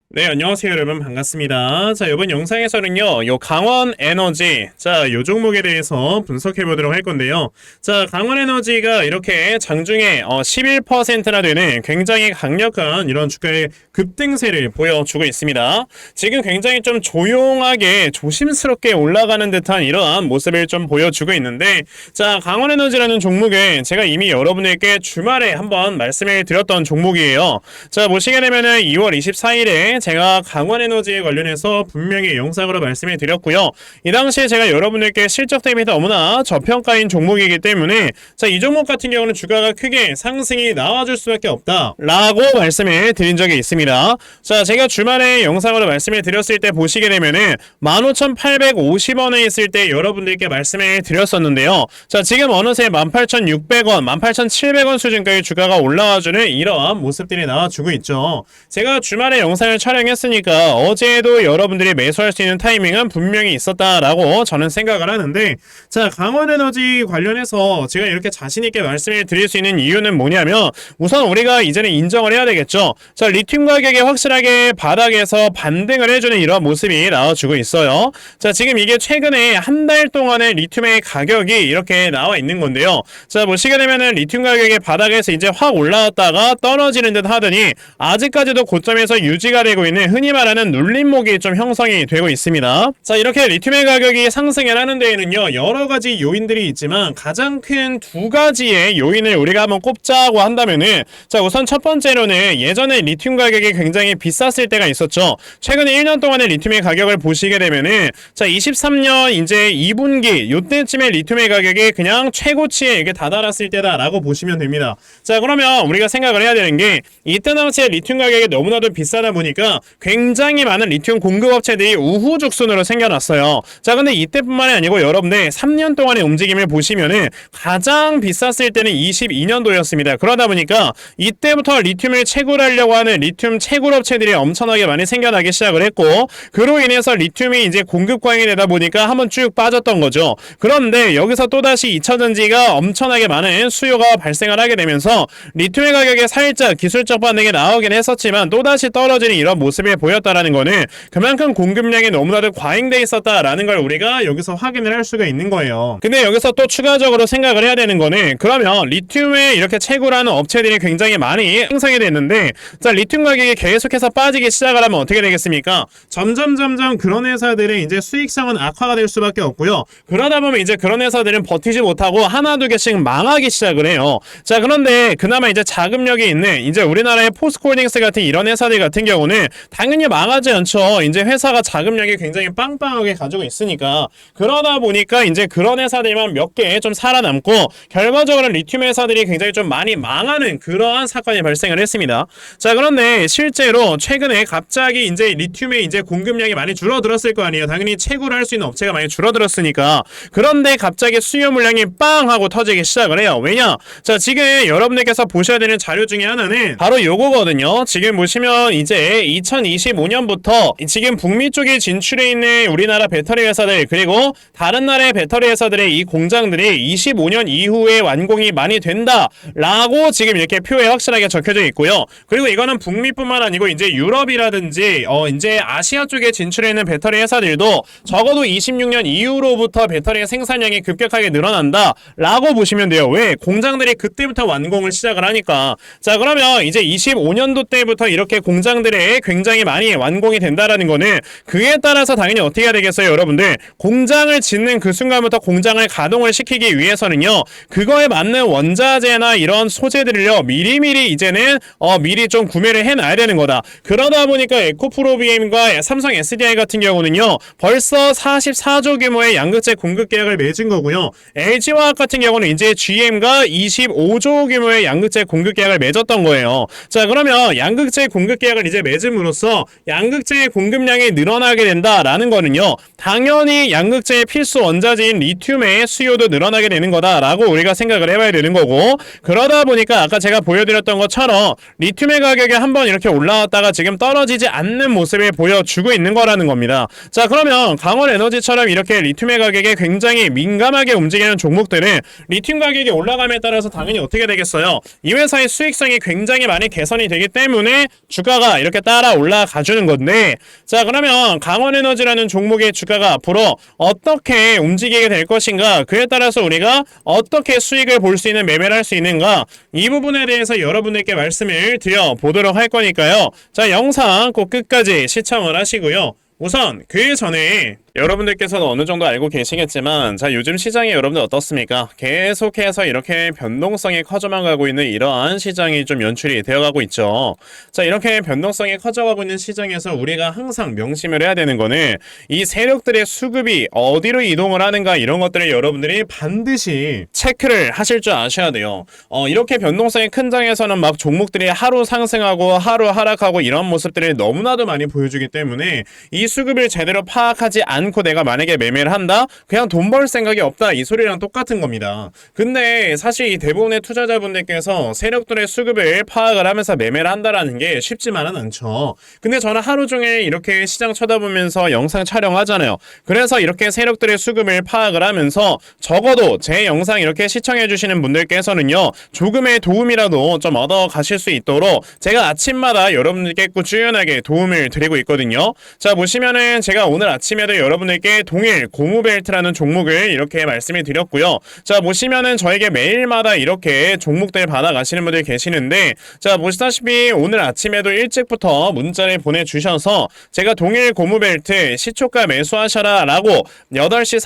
네, 안녕하세요, 여러분. 반갑습니다. 자, 이번 영상에서는요, 요 강원 에너지, 자, 요 종목에 대해서 분석해 보도록 할 건데요. 자, 강원 에너지가 이렇게 장중에 11%나 되는 굉장히 강력한 이런 주가의 급등세를 보여주고 있습니다. 지금 굉장히 좀 조용하게 조심스럽게 올라가는 듯한 이러한 모습을 좀 보여주고 있는데, 자, 강원 에너지라는 종목은 제가 이미 여러분들께 주말에 한번 말씀을 드렸던 종목이에요. 자, 보시게 되면은 2월 24일에 제가 강원에너지에 관련해서 분명히 영상으로 말씀을 드렸고요. 이 당시에 제가 여러분들께 실적 대비 너무나 저평가인 종목이기 때문에 자, 이 종목 같은 경우는 주가가 크게 상승이 나와줄 수밖에 없다 라고 말씀을 드린 적이 있습니다. 자, 제가 주말에 영상으로 말씀을 드렸을 때 보시게 되면은 15,850원에 있을 때 여러분들께 말씀을 드렸었는데요. 자, 지금 어느새 18,600원, 18,700원 수준까지 주가가 올라와주는 이러한 모습들이 나와주고 있죠. 제가 주말에 영상을 촬영했으니까 어제도 여러분들이 매수할 수 있는 타이밍은 분명히 있었다라고 저는 생각을 하는데, 자, 강원에너지 관련해서 제가 이렇게 자신있게 말씀을 드릴 수 있는 이유는 뭐냐면, 우선 우리가 이제는 인정을 해야 되겠죠. 자, 리튬 가격이 확실하게 바닥에서 반등을 해주는 이런 모습이 나와주고 있어요. 자, 지금 이게 최근에 한 달 동안의 리튬의 가격이 이렇게 나와 있는 건데요. 자, 보시게 되면은 리튬 가격이 바닥에서 이제 확 올라왔다가 떨어지는 듯 하더니 아직까지도 고점에서 유지가 되고 있는 흔히 말하는 눌림목이 좀 형성이 되고 있습니다. 자, 이렇게 리튬의 가격이 상승을 하는 데에는요, 여러 가지 요인들이 있지만 가장 큰 두 가지의 요인을 우리가 한번 꼽자고 한다면은, 자, 우선 첫 번째로는 예전에 리튬 가격이 굉장히 비쌌을 때가 있었죠. 최근에 1년 동안의 리튬의 가격을 보시게 되면은, 자, 23년 이제 2분기 요때쯤에 리튬의 가격이 그냥 최고치에 이게 다다랐을 때다라고 보시면 됩니다. 자, 그러면 우리가 생각을 해야 되는 게, 이때 당시에 리튬 가격이 너무나도 비싸다 보니까 굉장히 많은 리튬 공급업체들이 우후죽순으로 생겨났어요. 자, 근데 이때뿐만이 아니고 여러분들 3년 동안의 움직임을 보시면은 가장 비쌌을 때는 22년도였습니다. 그러다 보니까 이때부터 리튬을 채굴하려고 하는 리튬 채굴업체들이 엄청나게 많이 생겨나기 시작을 했고, 그로 인해서 리튬이 이제 공급 과잉이 되다 보니까 한번 쭉 빠졌던 거죠. 그런데 여기서 또다시 2차전지가 엄청나게 많은 수요가 발생을 하게 되면서 리튬의 가격에 살짝 기술적 반등이 나오긴 했었지만 또다시 떨어지는 이런 모습이 보였다라는 거는 그만큼 공급량이 너무나도 과잉돼 있었다라는 걸 우리가 여기서 확인을 할 수가 있는 거예요. 근데 여기서 또 추가적으로 생각을 해야 되는 거는, 그러면 리튬에 이렇게 채굴하는 업체들이 굉장히 많이 형성이 됐는데, 자, 리튬 가격이 계속해서 빠지기 시작을 하면 어떻게 되겠습니까? 점점 그런 회사들의 이제 수익성은 악화가 될 수밖에 없고요. 그러다 보면 이제 그런 회사들은 버티지 못하고 하나 두 개씩 망하기 시작을 해요. 자, 그런데 그나마 이제 자금력이 있는 이제 우리나라의 포스코홀딩스 같은 이런 회사들 같은 경우는 당연히 망하지 않죠. 이제 회사가 자금력이 굉장히 빵빵하게 가지고 있으니까. 그러다 보니까 이제 그런 회사들만 몇 개 좀 살아남고, 결과적으로 리튬 회사들이 굉장히 좀 많이 망하는 그러한 사건이 발생을 했습니다. 자, 그런데 실제로 최근에 갑자기 이제 리튬의 이제 공급량이 많이 줄어들었을 거 아니에요. 당연히 채굴을 할 수 있는 업체가 많이 줄어들었으니까. 그런데 갑자기 수요 물량이 빵 하고 터지기 시작을 해요. 왜냐? 자, 지금 여러분들께서 보셔야 되는 자료 중에 하나는 바로 요거거든요. 지금 보시면 이제 2025년부터 지금 북미 쪽에 진출해 있는 우리나라 배터리 회사들, 그리고 다른 나라의 배터리 회사들의 이 공장들이 25년 이후에 완공이 많이 된다라고 지금 이렇게 표에 확실하게 적혀져 있고요. 그리고 이거는 북미뿐만 아니고 이제 유럽이라든지 이제 아시아 쪽에 진출해 있는 배터리 회사들도 적어도 26년 이후로부터 배터리의 생산량이 급격하게 늘어난다라고 보시면 돼요. 왜? 공장들이 그때부터 완공을 시작을 하니까. 자, 그러면 이제 25년도 때부터 이렇게 공장들에 굉장히 많이 완공이 된다라는 거는, 그에 따라서 당연히 어떻게 해야 되겠어요, 여러분들? 공장을 짓는 그 순간부터 공장을 가동을 시키기 위해서는요, 그거에 맞는 원자재나 이런 소재들을요, 미리미리 이제는 미리 좀 구매를 해놔야 되는 거다. 그러다 보니까 에코프로비엠과 삼성 SDI 같은 경우는요, 벌써 44조 규모의 양극재 공급 계약을 맺은 거고요. LG화학 같은 경우는 이제 GM과 25조 규모의 양극재 공급 계약을 맺었던 거예요. 자, 그러면 양극재 공급 계약을 이제 맺음으로써 양극재의 공급량이 늘어나게 된다라는 거는요, 당연히 양극재의 필수 원자재인 리튬의 수요도 늘어나게 되는 거다라고 우리가 생각을 해봐야 되는 거고, 그러다 보니까 아까 제가 보여드렸던 것처럼 리튬의 가격이 한번 이렇게 올라왔다가 지금 떨어지지 않는 모습을 보여주고 있는 거라는 겁니다. 자, 그러면 강원에너지처럼 이렇게 리튬의 가격에 굉장히 민감하게 움직이는 종목들은 리튬 가격이 올라감에 따라서 당연히 어떻게 되겠어요? 이 회사의 수익성이 굉장히 많이 개선이 되기 때문에 주가가 이렇게 딱 따라 올라가 주는 건데, 자 그러면 강원에너지라는 종목의 주가가 앞으로 어떻게 움직이게 될 것인가, 그에 따라서 우리가 어떻게 수익을 볼 수 있는 매매를 할 수 있는가, 이 부분에 대해서 여러분들께 말씀을 드려보도록 할 거니까요. 자 영상 꼭 끝까지 시청을 하시고요. 우선 그 전에 여러분들께서는 어느 정도 알고 계시겠지만, 자 요즘 시장이 여러분들 어떻습니까? 계속해서 이렇게 변동성이 커져만 가고 있는 이러한 시장이 좀 연출이 되어가고 있죠. 자 이렇게 변동성이 커져가고 있는 시장에서 우리가 항상 명심을 해야 되는 거는 이 세력들의 수급이 어디로 이동을 하는가, 이런 것들을 여러분들이 반드시 체크를 하실 줄 아셔야 돼요. 이렇게 변동성이 큰 장에서는 막 종목들이 하루 상승하고 하루 하락하고 이런 모습들을 너무나도 많이 보여주기 때문에 이 수급을 제대로 파악하지 않고 내가 만약에 매매를 한다? 그냥 돈 벌 생각이 없다, 이 소리랑 똑같은 겁니다. 근데 사실 이 대부분의 투자자분들께서 세력들의 수급을 파악을 하면서 매매를 한다라는 게 쉽지만은 않죠. 근데 저는 하루 종일 이렇게 시장 쳐다보면서 영상 촬영하잖아요. 그래서 이렇게 세력들의 수급을 파악을 하면서 적어도 제 영상 이렇게 시청해 주시는 분들께서는요, 조금의 도움이라도 좀 얻어 가실 수 있도록 제가 아침마다 여러분들께 꾸준하게 도움을 드리고 있거든요. 자 보시면은 제가 오늘 아침에도 여러분들께 동일 고무벨트라는 종목을 이렇게 말씀을 드렸고요. 자 보시면은 저에게 매일마다 이렇게 종목들 받아가시는 분들 계시는데, 자 보시다시피 오늘 아침에도 일찍부터 문자를 보내주셔서 제가 동일 고무벨트 시초가 매수하셔라 라고 8시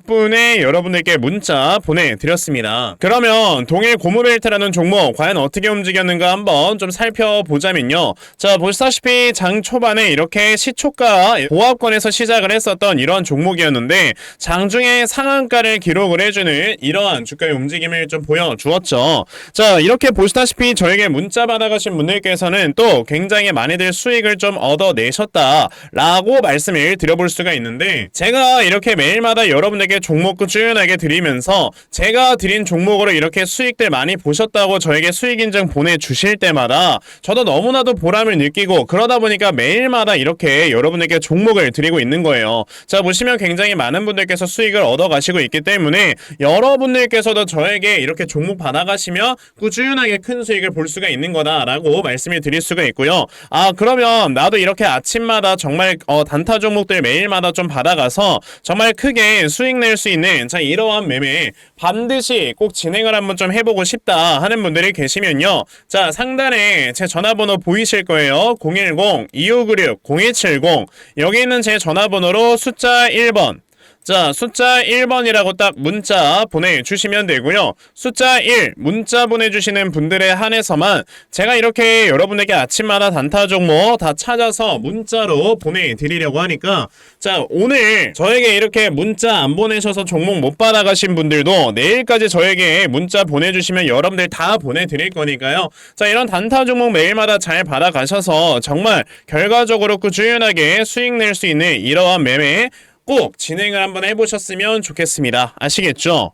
46분에 여러분들께 문자 보내드렸습니다. 그러면 동일 고무벨트라는 종목 과연 어떻게 움직였는가 한번 좀 살펴보자면요. 자 보시다시피 장 초반에 이렇게 시초가 보합권에서 시작을 했었던 이런 종목이었는데 장중에 상한가를 기록을 해주는 이러한 주가의 움직임을 좀 보여주었죠. 자 이렇게 보시다시피 저에게 문자 받아가신 분들께서는 또 굉장히 많이들 수익을 좀 얻어내셨다라고 말씀을 드려볼 수가 있는데, 제가 이렇게 매일마다 여러분에게 종목 꾸준하게 드리면서 제가 드린 종목으로 이렇게 수익들 많이 보셨다고 저에게 수익 인증 보내주실 때마다 저도 너무나도 보람을 느끼고, 그러다 보니까 매일마다 이렇게 여러분에게 종목을 드리고 있는 거예요. 자 보시면 굉장히 많은 분들께서 수익을 얻어가시고 있기 때문에 여러분들께서도 저에게 이렇게 종목 받아가시면 꾸준하게 큰 수익을 볼 수가 있는 거다라고 말씀을 드릴 수가 있고요. 아 그러면 나도 이렇게 아침마다 정말 단타 종목들 매일마다 좀 받아가서 정말 크게 수익 낼 수 있는 자 이러한 매매 반드시 꼭 진행을 한번 좀 해보고 싶다 하는 분들이 계시면요, 자 상단에 제 전화번호 보이실 거예요. 010-2596-0170, 여기 있는 제 전화번호로 숫자 1번, 자 숫자 1번이라고 딱 문자 보내주시면 되고요. 숫자 1 문자 보내주시는 분들에 한해서만 제가 이렇게 여러분에게 아침마다 단타 종목 다 찾아서 문자로 보내드리려고 하니까, 자 오늘 저에게 이렇게 문자 안 보내셔서 종목 못 받아가신 분들도 내일까지 저에게 문자 보내주시면 여러분들 다 보내드릴 거니까요. 자 이런 단타 종목 매일마다 잘 받아가셔서 정말 결과적으로 꾸준하게 수익 낼 수 있는 이러한 매매 꼭 진행을 한번 해보셨으면 좋겠습니다. 아시겠죠?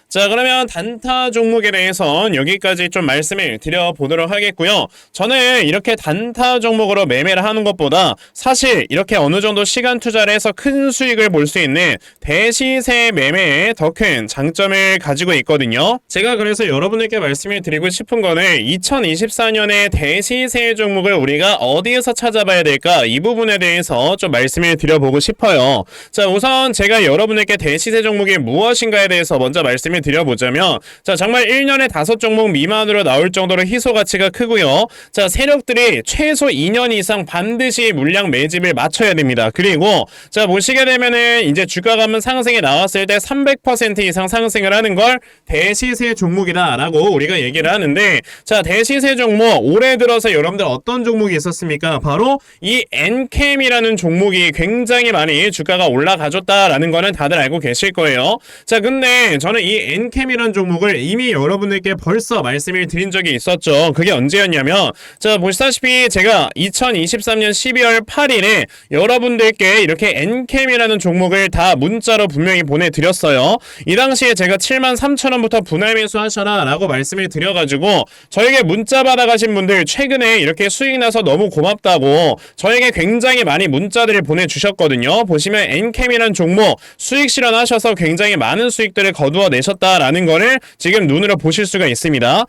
자 그러면 단타 종목에 대해선 여기까지 좀 말씀을 드려보도록 하겠고요. 저는 이렇게 단타 종목으로 매매를 하는 것보다 사실 이렇게 어느 정도 시간 투자를 해서 큰 수익을 볼 수 있는 대시세 매매에 더 큰 장점을 가지고 있거든요. 제가 그래서 여러분들께 말씀을 드리고 싶은 거는 2024년에 대시세 종목을 우리가 어디에서 찾아봐야 될까, 이 부분에 대해서 좀 말씀을 드려보고 싶어요. 자 우선 제가 여러분들께 대시세 종목이 무엇인가에 대해서 먼저 말씀을 드려보자면, 자 정말 1년에 5종목 미만으로 나올 정도로 희소 가치가 크고요. 자 세력들이 최소 2년 이상 반드시 물량 매집을 맞춰야 됩니다. 그리고 자 보시게 되면은 이제 주가가 한번 상승이 나왔을 때 300% 이상 상승을 하는 걸 대시세 종목이다 라고 우리가 얘기를 하는데, 자 대시세 종목 올해 들어서 여러분들 어떤 종목이 있었습니까? 바로 이 엔캠이라는 종목이 굉장히 많이 주가가 올라가줬다라는 거는 다들 알고 계실 거예요. 자 근데 저는 이 엔캠이라는 종목을 이미 여러분들께 벌써 말씀을 드린 적이 있었죠. 그게 언제였냐면, 자 보시다시피 제가 2023년 12월 8일에 여러분들께 이렇게 엔캠이라는 종목을 다 문자로 분명히 보내드렸어요. 이 당시에 제가 73,000원부터 분할 매수하셔라 라고 말씀을 드려가지고 저에게 문자 받아가신 분들 최근에 이렇게 수익 나서 너무 고맙다고 저에게 굉장히 많이 문자들을 보내주셨거든요. 보시면 엔캠이라는 종목 수익 실현하셔서 굉장히 많은 수익들을 거두어내셨 있었다라는 거를 지금 눈으로 보실 수가 있습니다.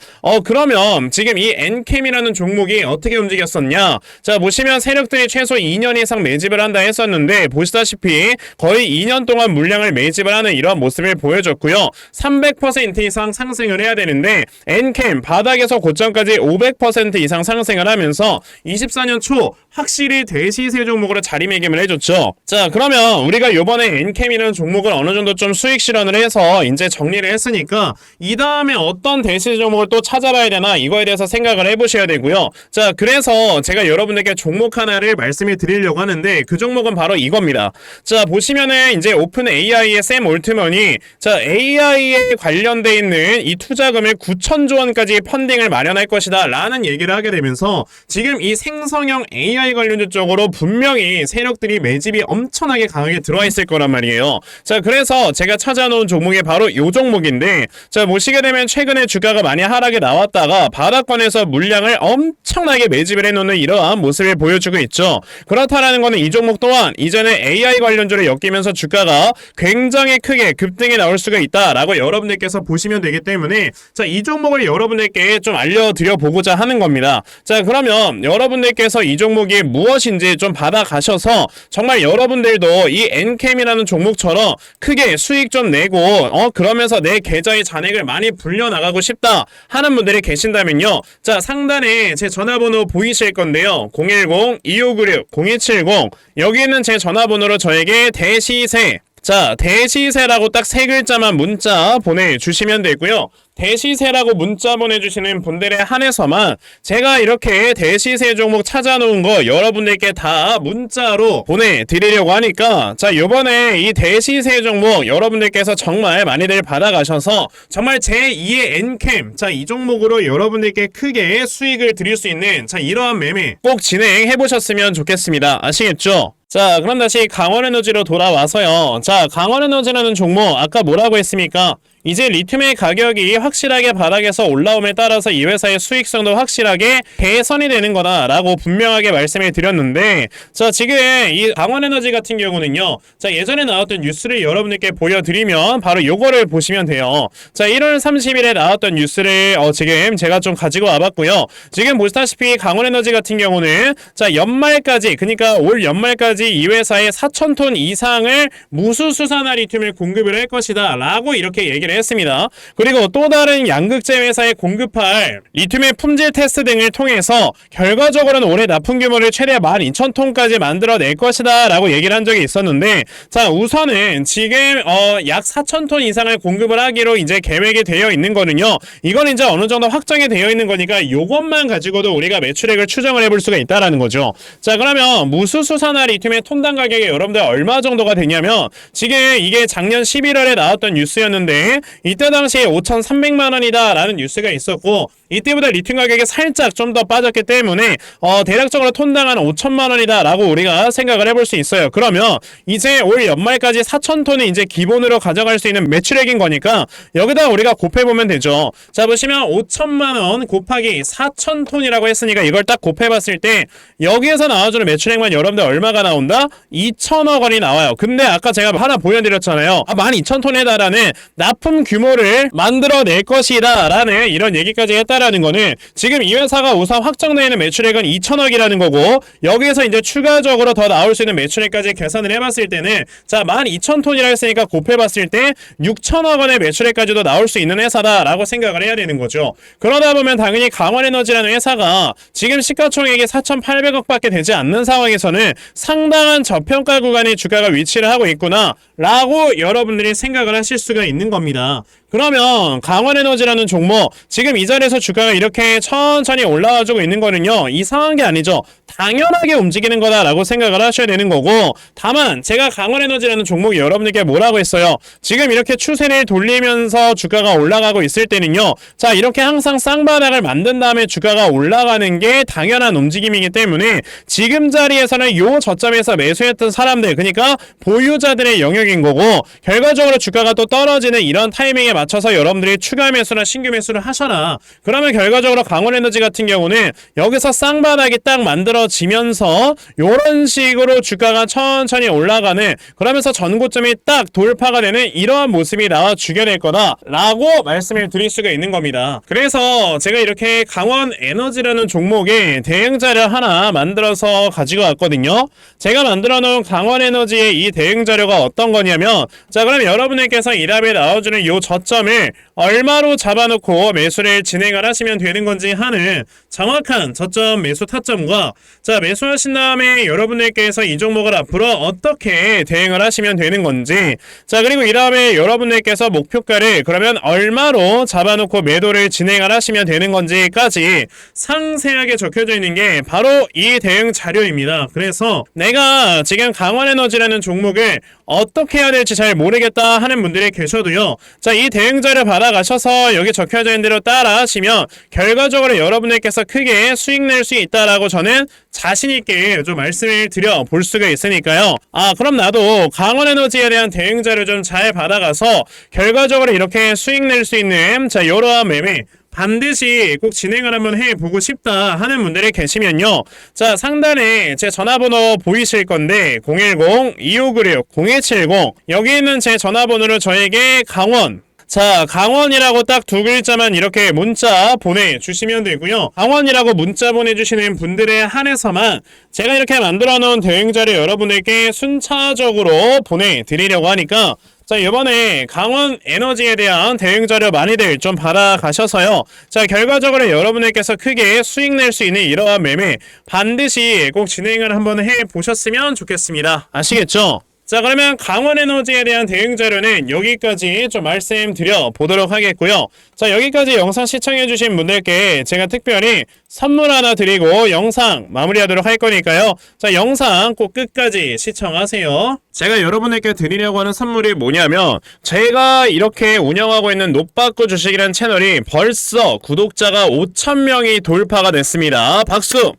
그러면 지금 이 엔캠이라는 종목이 어떻게 움직였었냐? 자, 보시면 세력들이 최소 2년 이상 매집을 한다 했었는데 보시다시피 거의 2년 동안 물량을 매집을 하는 이런 모습을 보여줬고요. 300% 이상 상승을 해야 되는데 엔캠 바닥에서 고점까지 500% 이상 상승을 하면서 24년 초 확실히 대시세 종목으로 자리매김을 해줬죠. 자, 그러면 우리가 요번에 엔캠이라는 종목을 어느 정도 좀 수익 실현을 해서 이제 정리를 했으니까 이 다음에 어떤 대시세 종목을 또 찾아봐야 되나 이거에 대해서 생각을 해보셔야 되고요. 자, 그래서 제가 여러분들께 종목 하나를 말씀을 드리려고 하는데 그 종목은 바로 이겁니다. 자, 보시면은 이제 오픈 AI의 샘 올트먼이 자, AI에 관련돼 있는 이 투자금을 9천조 원까지 펀딩을 마련할 것이다 라는 얘기를 하게 되면서 지금 이 생성형 AI 관련주 쪽으로 분명히 세력들이 매집이 엄청나게 강하게 들어와 있을 거란 말이에요. 자, 그래서 제가 찾아놓은 종목이 바로 이 종목인데 자, 보시게 되면 최근에 주가가 많이 하락에 나왔다가 바닥권에서 물량을 엄청나게 매집을 해놓는 이러한 모습을 보여주고 있죠. 그렇다라는 거는 이 종목 또한 이전에 AI 관련주를 엮이면서 주가가 굉장히 크게 급등해 나올 수가 있다라고 여러분들께서 보시면 되기 때문에 자, 이 종목을 여러분들께 좀 알려드려 보고자 하는 겁니다. 자, 그러면 여러분들께서 이 종목이 무엇인지 좀 받아가셔서 정말 여러분들도 이 엔캠이라는 종목처럼 크게 수익 좀 내고 그러면서 내 계좌의 잔액을 많이 불려나가고 싶다 하는 분들이 계신다면요. 자, 상단에 제 전화번호 보이실 건데요. 010-2596-0270 여기 있는 제 전화번호로 저에게 대시세 자, 대시세라고 딱 세 글자만 문자 보내주시면 되고요. 대시세라고 문자 보내주시는 분들에 한해서만 제가 이렇게 대시세 종목 찾아놓은 거 여러분들께 다 문자로 보내드리려고 하니까 자, 요번에 이 대시세 종목 여러분들께서 정말 많이들 받아가셔서 정말 제2의 엔캠 자, 이 종목으로 여러분들께 크게 수익을 드릴 수 있는 자, 이러한 매매 꼭 진행해 보셨으면 좋겠습니다. 아시겠죠? 자, 그럼 다시 강원에너지로 돌아와서요. 자, 강원에너지라는 종목 아까 뭐라고 했습니까? 이제 리튬의 가격이 확실하게 바닥에서 올라옴에 따라서 이 회사의 수익성도 확실하게 개선이 되는 거다라고 분명하게 말씀을 드렸는데 자, 지금 이 강원에너지 같은 경우는요. 자, 예전에 나왔던 뉴스를 여러분들께 보여드리면 바로 요거를 보시면 돼요. 자, 1월 30일에 나왔던 뉴스를 지금 제가 좀 가지고 와봤고요. 지금 보시다시피 강원에너지 같은 경우는 자, 연말까지 그러니까 올 연말까지 이 회사에 4,000톤 이상을 무수수산화 리튬을 공급을 할 것이다 라고 이렇게 얘기를 했습니다. 그리고 또 다른 양극재 회사에 공급할 리튬의 품질 테스트 등을 통해서 결과적으로는 올해 납품 규모를 최대 12,000톤까지 만들어낼 것이다 라고 얘기를 한 적이 있었는데 자, 우선은 지금 약 4,000톤 이상을 공급을 하기로 이제 계획이 되어 있는 거는요. 이건 이제 어느 정도 확정이 되어 있는 거니까 요것만 가지고도 우리가 매출액을 추정을 해볼 수가 있다라는 거죠. 자, 그러면 무수수산화 리튬의 톤당 가격이 여러분들 얼마 정도가 되냐면 지금 이게 작년 11월에 나왔던 뉴스였는데 이때 당시에 5,300만 원이다 라는 뉴스가 있었고 이때보다 리튬 가격이 살짝 좀 더 빠졌기 때문에 대략적으로 톤당 한 5천만 원이다 라고 우리가 생각을 해볼 수 있어요. 그러면 이제 올 연말까지 4,000톤을 이제 기본으로 가져갈 수 있는 매출액인 거니까 여기다 우리가 곱해보면 되죠. 자, 보시면 5천만 원 곱하기 4,000톤이라고 했으니까 이걸 딱 곱해봤을 때 여기에서 나와주는 매출액만 여러분들 얼마가 나온다? 2천억 원이 나와요. 근데 아까 제가 하나 보여드렸잖아요. 12,000톤에 달하는 납품 규모를 만들어낼 것이다 라는 이런 얘기까지 했다라는 거는 지금 이 회사가 우선 확정되어 있는 매출액은 2천억이라는 거고 여기에서 이제 추가적으로 더 나올 수 있는 매출액까지 계산을 해봤을 때는 자, 12,000톤이라 했으니까 곱해봤을 때 6천억 원의 매출액까지도 나올 수 있는 회사다 라고 생각을 해야 되는 거죠. 그러다 보면 당연히 강원에너지라는 회사가 지금 시가총액이 4,800억 밖에 되지 않는 상황에서는 상당한 저평가 구간의 주가가 위치를 하고 있구나 라고 여러분들이 생각을 하실 수가 있는 겁니다. 그러면 강원에너지라는 종목 지금 이 자리에서 주가가 이렇게 천천히 올라와주고 있는 거는요, 이상한 게 아니죠. 당연하게 움직이는 거다라고 생각을 하셔야 되는 거고, 다만 제가 강원에너지라는 종목이 여러분들께 뭐라고 했어요? 지금 이렇게 추세를 돌리면서 주가가 올라가고 있을 때는요, 자, 이렇게 항상 쌍바닥을 만든 다음에 주가가 올라가는 게 당연한 움직임이기 때문에 지금 자리에서는 요 저점에서 매수했던 사람들, 그러니까 보유자들의 영역인 거고, 결과적으로 주가가 또 떨어지는 이런 타이밍에 맞춰서 여러분들이 추가 매수나 신규 매수를 하셔라. 그러면 결과적으로 강원에너지 같은 경우는 여기서 쌍바닥이 딱 만들어지면서 이런 식으로 주가가 천천히 올라가는, 그러면서 전고점이 딱 돌파가 되는 이러한 모습이 나와주게 될 거다라고 말씀을 드릴 수가 있는 겁니다. 그래서 제가 이렇게 강원에너지라는 종목의 대응 자료 하나 만들어서 가지고 왔거든요. 제가 만들어 놓은 강원에너지의 이 대응 자료가 어떤 거냐면, 자, 그럼 여러분들께서 이 답에 나와주는 이 저점을 얼마로 잡아놓고 매수를 진행을 하시면 되는 건지 하는 정확한 저점 매수 타점과, 자, 매수하신 다음에 여러분들께서 이 종목을 앞으로 어떻게 대응을 하시면 되는 건지, 자, 그리고 이 다음에 여러분들께서 목표가를 그러면 얼마로 잡아놓고 매도를 진행을 하시면 되는 건지까지 상세하게 적혀져 있는 게 바로 이 대응 자료입니다. 그래서 내가 지금 강원에너지라는 종목을 어떻게 해야 될지 잘 모르겠다 하는 분들이 계셔도요, 자, 이 대응 자료 받아가셔서 여기 적혀져 있는 대로 따라 하시면 결과적으로 여러분들께서 크게 수익 낼 수 있다라고 저는 자신있게 좀 말씀을 드려 볼 수가 있으니까요. 그럼 나도 강원에너지에 대한 대응 자료 좀 잘 받아가서 결과적으로 이렇게 수익 낼 수 있는, 자, 이러한 매매 반드시 꼭 진행을 한번 해보고 싶다 하는 분들이 계시면요, 자, 상단에 제 전화번호 보이실 건데 010-2596-0170, 여기 있는 제 전화번호로 저에게 강원, 자, 강원이라고 딱 두 글자만 이렇게 문자 보내주시면 되고요. 강원이라고 문자 보내주시는 분들에 한해서만 제가 이렇게 만들어 놓은 대응자료 여러분들께 순차적으로 보내드리려고 하니까, 자, 이번에 강원에너지에 대한 대응자료 많이들 좀 받아가셔서요, 자, 결과적으로 여러분들께서 크게 수익 낼 수 있는 이러한 매매 반드시 꼭 진행을 한번 해보셨으면 좋겠습니다. 아시겠죠? 자, 그러면 강원에너지에 대한 대응 자료는 여기까지 좀 말씀드려 보도록 하겠고요. 자, 여기까지 영상 시청해주신 분들께 제가 특별히 선물 하나 드리고 영상 마무리하도록 할 거니까요. 자, 영상 꼭 끝까지 시청하세요. 제가 여러분에게 드리려고 하는 선물이 뭐냐면, 제가 이렇게 운영하고 있는 노빠꾸 주식이라는 채널이 벌써 구독자가 5,000명이 돌파가 됐습니다. 박수!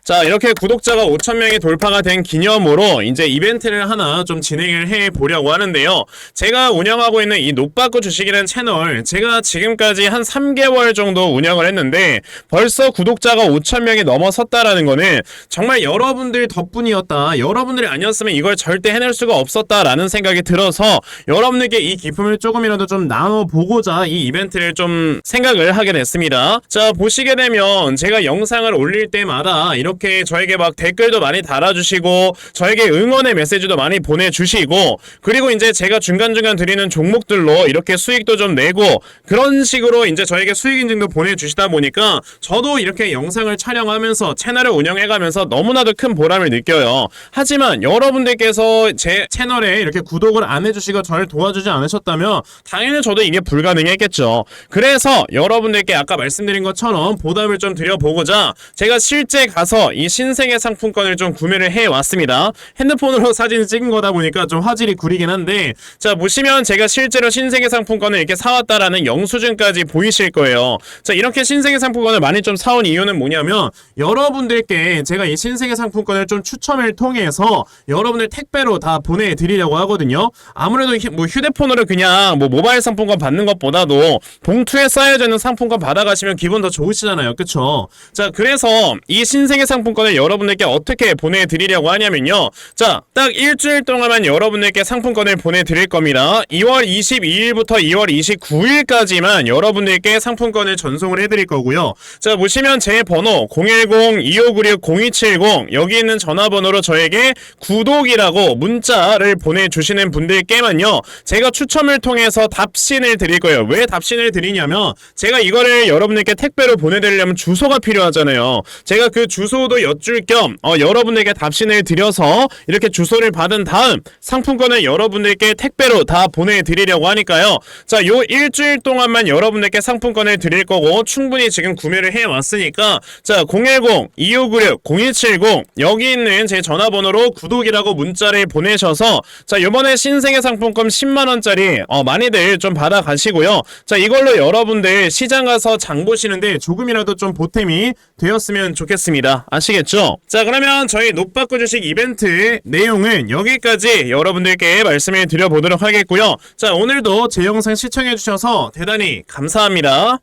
자, 이렇게 구독자가 5,000명이 돌파가 된 기념으로 이제 이벤트를 하나 좀 진행을 해 보려고 하는데요. 제가 운영하고 있는 이 노빠꾸 주식이라는 채널, 제가 지금까지 한 3개월 정도 운영을 했는데 벌써 구독자가 5,000명이 넘어섰다라는 거는 정말 여러분들 덕분이었다, 여러분들이 아니었으면 이걸 절대 해낼 수가 없었다라는 생각이 들어서 여러분들께 이 기쁨을 조금이라도 좀 나눠보고자 이 이벤트를 좀 생각을 하게 됐습니다. 자, 보시게 되면 제가 영상을 올릴 때마다 이렇게 저에게 막 댓글도 많이 달아주시고 저에게 응원의 메시지도 많이 보내주시고, 그리고 이제 제가 중간중간 드리는 종목들로 이렇게 수익도 좀 내고 그런 식으로 이제 저에게 수익 인증도 보내주시다 보니까 저도 이렇게 영상을 촬영하면서 채널을 운영해가면서 너무나도 큰 보람을 느껴요. 하지만 여러분들께서 제 채널에 이렇게 구독을 안 해주시고 저를 도와주지 않으셨다면 당연히 저도 이게 불가능했겠죠. 그래서 여러분들께 아까 말씀드린 것처럼 보답을 좀 드려보고자 제가 실제 가서 이 신세계 상품권을 좀 구매를 해왔습니다. 핸드폰으로 사진을 찍은 거다 보니까 좀 화질이 구리긴 한데, 자, 보시면 제가 실제로 신세계 상품권을 이렇게 사왔다라는 영수증까지 보이실 거예요. 자, 이렇게 신세계 상품권을 많이 좀 사온 이유는 뭐냐면, 여러분들께 제가 이 신세계 상품권을 좀 추첨을 통해서 여러분들 택배로 다 보내드리려고 하거든요. 아무래도 뭐 휴대폰으로 그냥 뭐 모바일 상품권 받는 것보다도 봉투에 쌓여져 있는 상품권 받아가시면 기분 더 좋으시잖아요. 그쵸? 자, 그래서 이 신세계 상품권을 여러분들께 어떻게 보내드리려고 하냐면요, 자, 딱 일주일 동안만 여러분들께 상품권을 보내드릴 겁니다. 2월 22일부터 2월 29일까지만 여러분들께 상품권을 전송을 해드릴 거고요. 자, 보시면 제 번호 010-2596-0270, 여기 있는 전화번호로 저에게 구독이라고 문자를 보내주시는 분들께만요, 제가 추첨을 통해서 답신을 드릴 거예요. 왜 답신을 드리냐면, 제가 이거를 여러분들께 택배로 보내드리려면 주소가 필요하잖아요. 제가 그 주소도 여쭐 겸 여러분에게 답신을 드려서 이렇게 주소를 받은 다음 상품권을 여러분들께 택배로 다 보내드리려고 하니까요. 자, 요 일주일 동안만 여러분들께 상품권을 드릴 거고 충분히 지금 구매를 해왔으니까, 자, 010-2596-0170 여기 있는 제 전화번호로 구독이라고 문자를 보내셔서, 자, 요번에 신세계 상품권 10만원짜리 많이들 좀 받아가시고요. 자, 이걸로 여러분들 시장 가서 장 보시는데 조금이라도 좀 보탬이 되었으면 좋겠습니다. 아시겠죠? 자, 그러면 저희 노빠꾸 주식 이벤트 내용은 여기까지 여러분들께 말씀을 드려보도록 하겠고요. 자, 오늘도 제 영상 시청해주셔서 대단히 감사합니다.